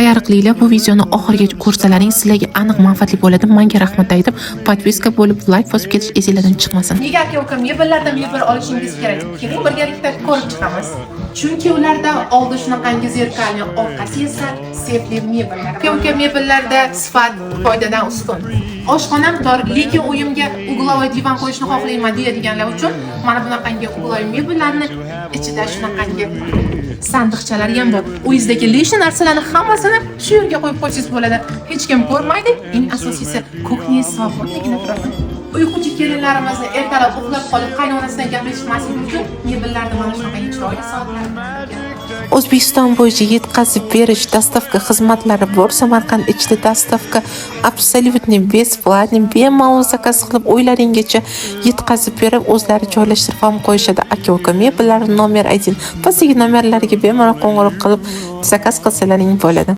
Bayariqliklar bu videoni oxirigacha ko'rsalaring sizlarga aniq manfaatli bo'ladi. Menga rahmat aytib, podpiska bo'lib, like bosib ketish esingizdan chiqmasin. Nega aka-uka mebellardan mebel olishingiz kerak? Keling birgalikda ko'rib chiqamiz. Chunki ularda oldi shunaqangi zerkalni, orqasi esa sefli mebellar. Aka-uka mebellarda sifat foydadan ustun. Oshxonam tor, lekin uyimga uglovoy divan qo'yishni xohlayman deydiganlar uchun mana bunaqangi uglovoy mebellarni ichida shunaqangi sandiqchalar ham bor. Uyingizdagi lish narsalarni hammasini shu yerga qo'yib qo'ysangiz bo'ladi. Hech kim ko'rmaydi. Eng asosiysi ko'kni sog'lig'ini turadi. Uyquchi kelinlarimizni ertalab uxlab qolib qaynonasidan gaplashmaslik uchun mebellarni mana shunaqangi chiroyli soatlar. O'zbekiston bo'yicha yetkazib berish dastavka xizmatlari bor. Samarqand ichida dastavka absolyutni besplatni bemalol zakaz qilib uylaringizga yetkazib berib, o'zlari joylashtirib ham qo'yishadi. Aka-uka mebellar nomer 1 pastdagi nomerlarga bemalol qo'ng'iroq qilib zakaz qilsalaring bo'ladi.